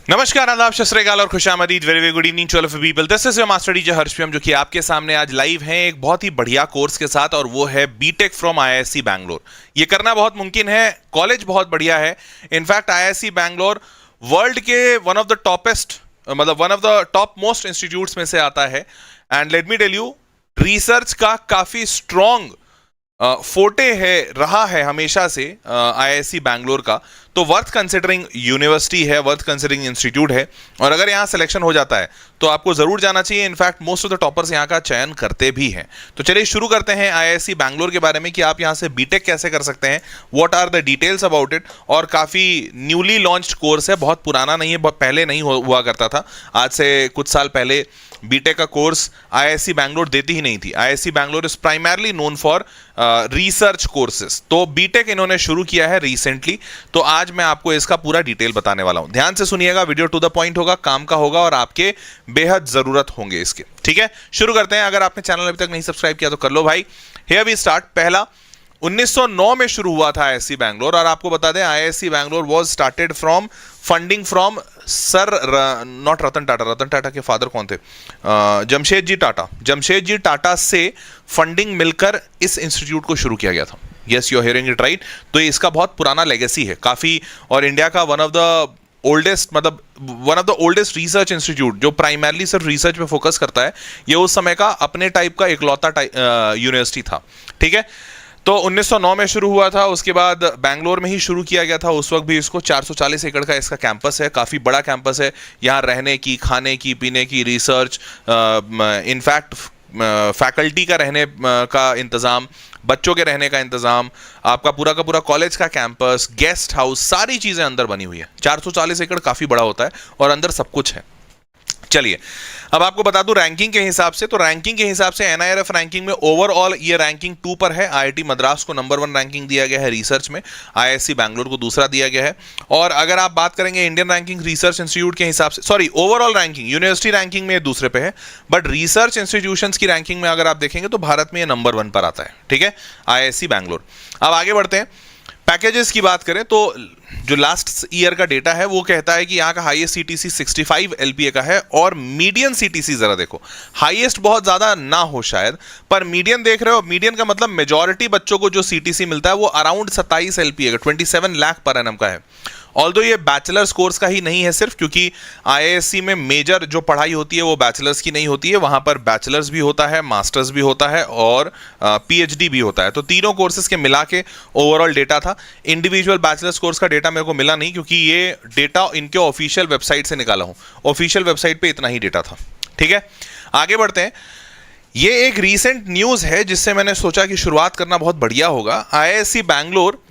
नमस्कार, आदाब, सत श्री अकाल और खुशामदीद। Very very good evening to all of you people. This is your master teacher Harsh P M, जो कि आपके सामने आज लाइव हैं एक बहुत ही बढ़िया कोर्स के साथ, और वो है बीटेक फ्रॉम आईआईएससी बैंगलोर। ये करना बहुत मुमकिन है, कॉलेज बहुत बढ़िया है। इनफैक्ट आईआईएससी बैंगलोर वर्ल्ड के one of the top most institutes में से आता है। And let me tell you, research का काफी स्ट्रॉन्ग फोटे रहा है हमेशा से आईआईएससी बैंगलोर का। तो वर्थ कंसिडरिंग यूनिवर्सिटी है, वर्थ कंसिडरिंग इंस्टीट्यूट है, और अगर यहाँ सिलेक्शन हो जाता है तो आपको जरूर जाना चाहिए। In fact most of the toppers यहाँ का चयन करते भी हैं। तो चलिए शुरू करते हैं आईआईएससी बैंगलोर के बारे में कि आप यहाँ से बीटेक कैसे कर सकते हैं, what are the details about it. और काफ़ी न्यूली लॉन्च्ड कोर्स है, बहुत पुराना नहीं है, बहुत पहले नहीं हुआ करता था। आज से कुछ साल पहले बीटेक का कोर्स आईआईएससी बैंगलोर देती ही नहीं थी। IISc Bangalore is primarily known for research courses. तो बीटेक इन्होंने शुरू किया है रिसेंटली। तो आज मैं आपको इसका पूरा डिटेल बताने वाला हूं। ध्यान से सुनिएगा, वीडियो टू द पॉइंट होगा, काम का होगा, और आपके बेहद जरूरत होंगे इसके। ठीक है, शुरू करते हैं। अगर आपने चैनल अभी तक नहीं सब्सक्राइब किया तो कर लो भाई। Here we start. पहला 1909 में शुरू हुआ था आईआईएससी बैंगलोर, और आपको बता दें IISc Bangalore was started from funding from sir not Ratan Tata. Ratan Tata के फादर कौन थे? जमशेद जी टाटा से फंडिंग मिलकर इस इंस्टीट्यूट को शुरू किया गया था। Yes, you are hearing it right. तो इसका बहुत पुराना लेगेसी है काफी, और इंडिया का one of the oldest research institute जो प्राइमरली सिर्फ रिसर्च पे फोकस करता है। ये उस समय का अपने टाइप का इकलौता यूनिवर्सिटी था। ठीक है, तो 1909 में शुरू हुआ था। उसके बाद बैंगलोर में ही शुरू किया गया था। उस वक्त भी इसको 440 एकड़ का इसका कैंपस है, काफ़ी बड़ा कैंपस है। यहाँ रहने की, खाने की, पीने की, रिसर्च, इनफैक्ट फैकल्टी का रहने का इंतज़ाम, बच्चों के रहने का इंतज़ाम, आपका पूरा का पूरा कॉलेज का कैंपस, गेस्ट हाउस, सारी चीज़ें अंदर बनी हुई है। 440 एकड़ काफ़ी बड़ा होता है, और अंदर सब कुछ है। चलिए अब आपको बता दूं रैंकिंग के हिसाब से। तो रैंकिंग के हिसाब से एनआईआरएफ रैंकिंग में ओवरऑल ये रैंकिंग 2 पर है। आईआईटी मद्रास को नंबर 1 रैंकिंग दिया गया है रिसर्च में, आईआईएससी बैंगलोर को दूसरा दिया गया है। और अगर आप बात करेंगे इंडियन रैंकिंग रिसर्च इंस्टीट्यूट के हिसाब से, sorry overall ranking university ranking में दूसरे पे है, बट रिसर्च इंस्टीट्यूशंस की रैंकिंग में अगर आप देखेंगे तो भारत में ये नंबर 1 पर आता है। ठीक है, आईआईएससी बैंगलोर। अब आगे बढ़ते हैं। पैकेजेस की बात करें तो जो लास्ट ईयर का डेटा है वो कहता है कि यहाँ का हाईएस्ट सीटीसी 65 एलपीए का है, और मीडियन सीटीसी जरा देखो, हाईएस्ट बहुत ज्यादा ना हो शायद, पर मीडियन देख रहे हो। मीडियन का मतलब मेजॉरिटी बच्चों को जो सीटीसी मिलता है वो अराउंड 27 एलपीए का, 27 लाख पर एनम का है। ऑल्दो ये बैचलर्स कोर्स का ही नहीं है सिर्फ, क्योंकि आईआईएससी में मेजर जो पढ़ाई होती है वो बैचलर्स की नहीं होती है। वहाँ पर बैचलर्स भी होता है, मास्टर्स भी होता है, और पीएचडी भी होता है। तो तीनों कोर्सेज के मिला के ओवरऑल डेटा था। इंडिविजुअल बैचलर्स कोर्स का डेटा मेरे को मिला नहीं, क्योंकि ये डेटा इनके ऑफिशियल वेबसाइट से निकाला हूँ। ऑफिशियल वेबसाइट पर इतना ही डेटा था। ठीक है, आगे बढ़ते हैं। ये एक रीसेंट न्यूज़ है जिससे मैंने सोचा कि शुरुआत करना बहुत बढ़िया होगा। आईआईएससी बैंगलोर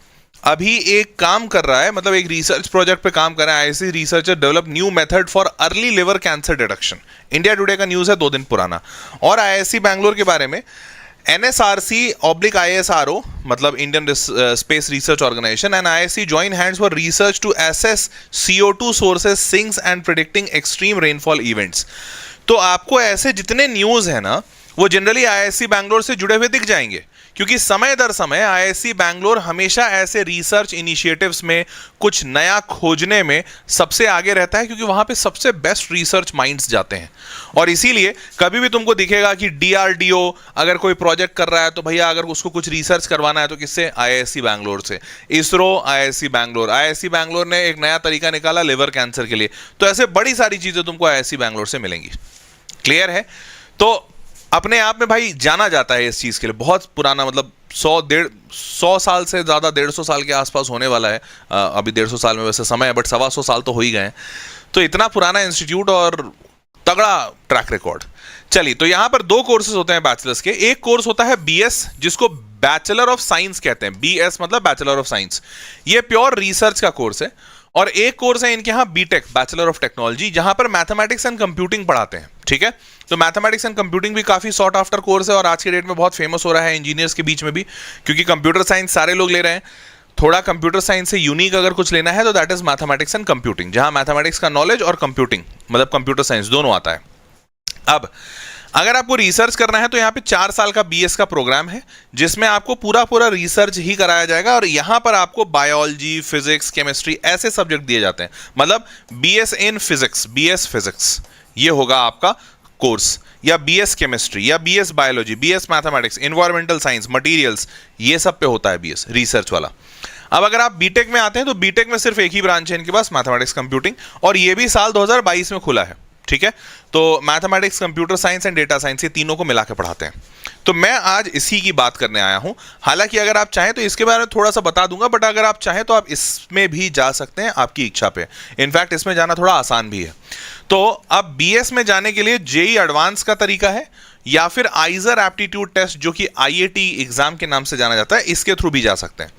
अभी एक काम कर रहा है, मतलब एक रिसर्च प्रोजेक्ट पे काम कर रहा है। IISc researcher develop new method for early liver cancer detection. India today का न्यूज़ है 2 दिन पुराना। और आईआईएससी बैंगलोर के बारे में NSRC/ISRO, मतलब Indian space research organisation, and IISc join hands for research to assess CO2 sources, sinks and predicting extreme rainfall events. तो आपको ऐसे जितने न्यूज़ है ना, वो जनरली आईआईएससी बैंगलोर से जुड़े हुए दिख जाएंगे, क्योंकि समय दर समय आईआईएससी बैंगलोर हमेशा ऐसे रिसर्च इनिशिएटिव्स में कुछ नया खोजने में सबसे आगे रहता है, क्योंकि वहां पे सबसे बेस्ट रिसर्च माइंड्स जाते हैं। और इसीलिए कभी भी तुमको दिखेगा कि डीआरडीओ अगर कोई प्रोजेक्ट कर रहा है तो भैया अगर उसको कुछ रिसर्च करवाना है तो किससे? आईआईएससी बैंगलोर से। इसरो, आईआईएससी बैंगलोर। आईआईएससी बैंगलोर ने एक नया तरीका निकाला लिवर कैंसर के लिए। तो ऐसे बड़ी सारी चीजें तुमको आईआईएससी बैंगलोर से मिलेंगी। क्लियर है? तो अपने आप में भाई जाना जाता है इस चीज़ के लिए। बहुत पुराना, मतलब 100 साल से ज़्यादा, 150 साल के आसपास होने वाला है। अभी 150 साल में वैसे समय है, बट 125 साल तो हो ही गए हैं। तो इतना पुराना इंस्टीट्यूट और तगड़ा ट्रैक रिकॉर्ड। चलिए, तो यहाँ पर 2 कोर्सेज होते हैं बैचलर्स के। एक कोर्स होता है बीएस, जिसको बैचलर ऑफ साइंस कहते हैं। बीएस मतलब बैचलर ऑफ साइंस, ये प्योर रिसर्च का कोर्स है। और एक कोर्स है इनके यहाँ बीटेक, बैचलर ऑफ टेक्नोलॉजी, जहां पर मैथमेटिक्स एंड कंप्यूटिंग पढ़ाते हैं। ठीक है, तो मैथमेटिक्स एंड कंप्यूटिंग भी काफी सॉट आफ्टर कोर्स है, और आज के डेट में बहुत फेमस हो रहा है इंजीनियर्स के बीच में भी, क्योंकि कंप्यूटर साइंस सारे लोग ले रहे हैं। थोड़ा कंप्यूटर साइंस से यूनिक अगर कुछ लेना है तो that is mathematics and computing, जहां मैथमेटिक्स का नॉलेज और कंप्यूटिंग मतलब कंप्यूटर साइंस दोनों आता है। अब अगर आपको रिसर्च करना है तो यहाँ पे 4 साल का बीएस का प्रोग्राम है, जिसमें आपको पूरा पूरा रिसर्च ही कराया जाएगा, और यहाँ पर आपको बायोलॉजी, फिजिक्स, केमिस्ट्री ऐसे सब्जेक्ट दिए जाते हैं। मतलब BS in physics, BS physics ये होगा आपका कोर्स, या बीएस केमिस्ट्री, या BS biology, BS mathematics, environmental science, materials, ये सब पे होता है बीएस रिसर्च वाला। अब अगर आप बीटेक में आते हैं तो बीटेक में सिर्फ एक ही ब्रांच है इनके पास, मैथमेटिक्स कंप्यूटिंग, और ये भी साल 2022 में खुला है। ठीक है, तो mathematics, computer science and data science, ये तीनों को मिला के पढ़ाते हैं। तो मैं आज इसी की बात करने आया हूं। हालांकि अगर आप चाहें तो इसके बारे में थोड़ा सा बता दूंगा, बट अगर आप चाहें तो आप इसमें भी जा सकते हैं, आपकी इच्छा पे। इनफैक्ट इसमें जाना थोड़ा आसान भी है। तो अब बीएस में जाने के लिए जेई एडवांस का तरीका है, या फिर आइजर एप्टीट्यूड टेस्ट, जो कि आईएटी एग्जाम के नाम से जाना जाता है, इसके थ्रू भी जा सकते हैं।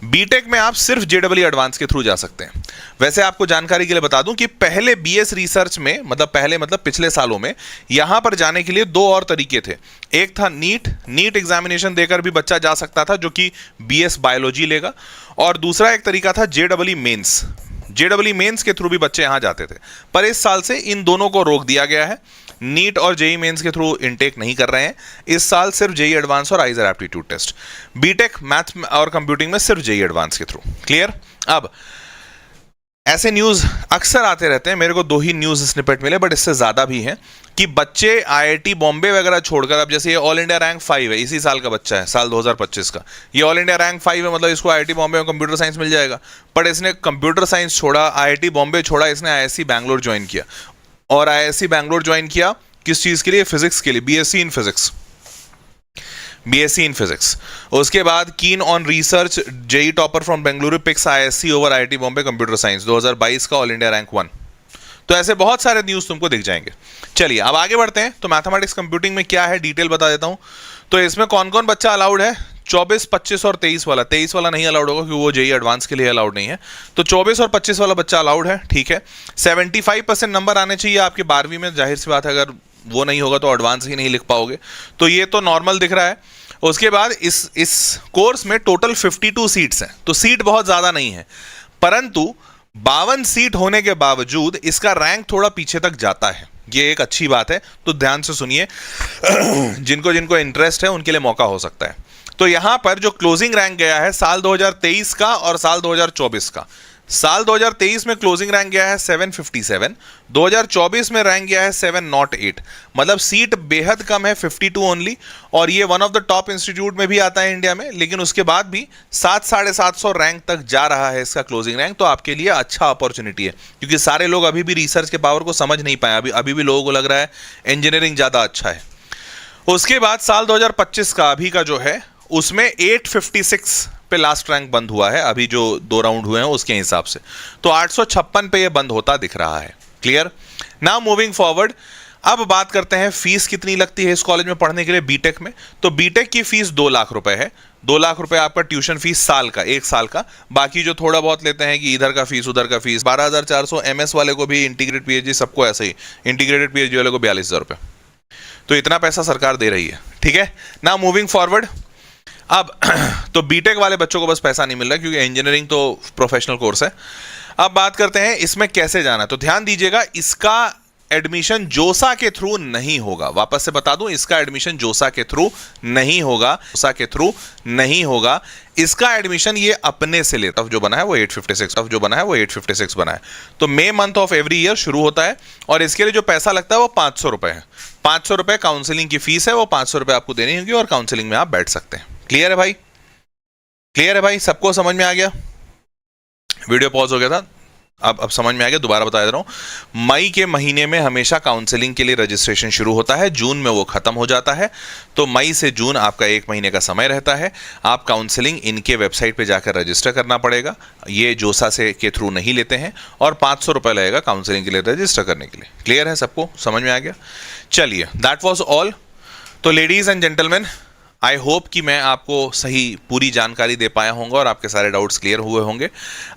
बीटेक में आप सिर्फ जेडब्ल्यू एडवांस के थ्रू जा सकते हैं। वैसे आपको जानकारी के लिए बता दूं कि पहले बीएस रिसर्च में, मतलब पिछले सालों में, यहां पर जाने के लिए 2 और तरीके थे। एक था नीट एग्जामिनेशन देकर भी बच्चा जा सकता था, जो कि बीएस बायोलॉजी लेगा, और दूसरा एक तरीका था जेडब्ल्यू मेंस। जेडब्ल्यू मेंस के थ्रू भी बच्चे यहां जाते थे, पर इस साल से इन दोनों को रोक दिया गया है। नीट और जेई मेंस के थ्रू इनटेक नहीं कर रहे हैं इस साल, सिर्फ जेई एडवांस और IISER aptitude test. B Tech math और कंप्यूटिंग में सिर्फ जेई एडवांस के थ्रू। क्लियर? अब ऐसे न्यूज अक्सर आते रहते हैं, मेरे को 2 ही न्यूज स्निपेट मिले, बट इससे ज्यादा भी हैं, कि बच्चे आईआईटी बॉम्बे वगैरह छोड़कर, अब जैसे ये ऑल इंडिया रैंक 5 है, इसी साल का बच्चा है, साल 2025 का, ये ऑल इंडिया रैंक 5 है, मतलब इसको आईआईटी बॉम्बे में कंप्यूटर साइंस मिल जाएगा। पर इसने कंप्यूटर साइंस छोड़ा, आईआईटी बॉम्बे छोड़ा, इसने आईआईएससी बैंगलोर ज्वाइन किया, और आईआईएससी बैंगलोर ज्वाइन किया किस चीज के लिए? फिजिक्स के लिए, BSc in physics, BSc in physics. उसके बाद keen on research, JEE topper from Bengaluru picks ISC over IIT Bombay computer science, 2022 का ऑल इंडिया रैंक 1। तो ऐसे बहुत सारे न्यूज तुमको दिख जाएंगे। चलिए अब आगे बढ़ते हैं। तो मैथमेटिक्स कंप्यूटिंग में क्या है डिटेल बता देता हूं। तो इसमें कौन कौन बच्चा अलाउड है? 24, 25 और 23 वाला। 23 वाला नहीं अलाउड होगा क्योंकि वो जेई एडवांस के लिए अलाउड नहीं है। तो 24 और 25 वाला बच्चा अलाउड है। ठीक है, 75% नंबर आने चाहिए आपके 12वीं में। जाहिर सी बात है, अगर वो नहीं होगा तो एडवांस ही नहीं लिख पाओगे। तो ये तो नॉर्मल दिख रहा है। उसके बाद इस कोर्स में टोटल 52 सीट्स हैं। तो सीट बहुत ज्यादा नहीं है, परंतु 52 सीट होने के बावजूद इसका रैंक थोड़ा पीछे तक जाता है। ये एक अच्छी बात है, तो ध्यान से सुनिए। जिनको जिनको इंटरेस्ट है उनके लिए मौका हो सकता है। तो यहां पर जो क्लोजिंग रैंक गया है साल 2023 का और साल 2024 का, साल 2023 में क्लोजिंग रैंक गया है 757, 2024 में रैंक गया है 708। मतलब सीट बेहद कम है, 52 ओनली। और ये one of the top institute में भी आता है इंडिया में, लेकिन उसके बाद भी 700-750 रैंक तक जा रहा है इसका क्लोजिंग रैंक। तो आपके लिए अच्छा अपॉर्चुनिटी है, क्योंकि सारे लोग अभी भी रिसर्च के पावर को समझ नहीं पाए। अभी भी लोगों को लग रहा है इंजीनियरिंग ज़्यादा अच्छा है। उसके बाद साल 2025 का अभी का जो है, उसमें 856 पे लास्ट रैंक बंद हुआ है। अभी जो 2 राउंड हुए हैं उसके हिसाब से, तो 856 पे ये बंद होता दिख रहा है। क्लियर? नाउ मूविंग फॉरवर्ड, अब बात करते हैं फीस कितनी लगती है इस कॉलेज में पढ़ने के लिए बीटेक में। तो बीटेक की फीस 2 लाख रुपए है। 2 लाख रुपए आपका ट्यूशन फीस साल का, 1 साल का। बाकी जो थोड़ा बहुत लेते हैं कि इधर का फीस उधर का फीस, 12,400। एमएस वाले को भी, इंटीग्रेटेड पीएचडी सबको ऐसे ही, इंटीग्रेटेड पीएचडी वाले को 42,000 रुपए। तो इतना पैसा सरकार दे रही है। ठीक है, नाउ मूविंग फॉरवर्ड। अब तो बीटेक वाले बच्चों को बस पैसा नहीं मिल रहा, क्योंकि इंजीनियरिंग तो प्रोफेशनल कोर्स है। अब बात करते हैं इसमें कैसे जाना। तो ध्यान दीजिएगा, इसका एडमिशन जोसा के थ्रू नहीं होगा। वापस से बता दूं, इसका एडमिशन जोसा के थ्रू नहीं होगा, जोसा के थ्रू नहीं होगा। इसका एडमिशन ये अपने से लेता जो बना है वो 856 बना है। तो मई मंथ ऑफ एवरी ईयर शुरू होता है, और इसके लिए जो पैसा लगता है वो 500 रुपए है। 500 रुपए काउंसलिंग की फीस है, वो 500 रुपए आपको देनी होगी, और काउंसलिंग में आप बैठ सकते हैं। क्लियर है भाई? क्लियर है भाई? सबको समझ में आ गया? वीडियो पॉज हो गया था, अब समझ में आ गया। दोबारा बता दे रहा हूं, मई के महीने में हमेशा काउंसलिंग के लिए रजिस्ट्रेशन शुरू होता है, जून में वो खत्म हो जाता है। तो मई से जून आपका 1 महीने का समय रहता है। आप काउंसलिंग इनके वेबसाइट पे जाकर रजिस्टर करना पड़ेगा। ये जोसा से के थ्रू नहीं लेते हैं, और 500 रुपये लगेगा काउंसलिंग के लिए रजिस्टर करने के लिए। क्लियर है? सबको समझ में आ गया? चलिए, दैट वॉज ऑल। तो ladies and gentleman, I hope कि मैं आपको सही पूरी जानकारी दे पाया होंगे और आपके सारे डाउट्स क्लियर हुए होंगे।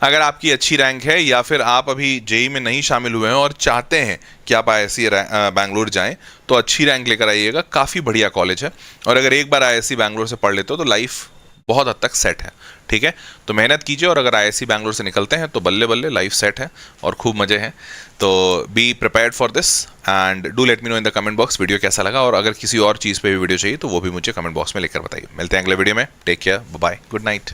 अगर आपकी अच्छी रैंक है, या फिर आप अभी जेई में नहीं शामिल हुए हैं और चाहते हैं कि आप आईआईएससी बैंगलोर जाएं, तो अच्छी रैंक लेकर आइएगा। काफ़ी बढ़िया कॉलेज है, और अगर एक बार आईआईएससी बैंगलोर से पढ़ लेते हो तो लाइफ बहुत हद तक सेट है, ठीक है। तो मेहनत कीजिए और अगर IISc बैंगलोर से निकलते हैं तो बल्ले बल्ले लाइफ सेट है और खूब मजे हैं। तो be prepared for this and do let me know in the comment box video कैसा लगा, और अगर किसी और चीज़ पे भी वीडियो चाहिए तो वो भी मुझे कमेंट बॉक्स में लिखकर बताइए। मिलते हैं अगले वीडियो में, take care, bye, good night.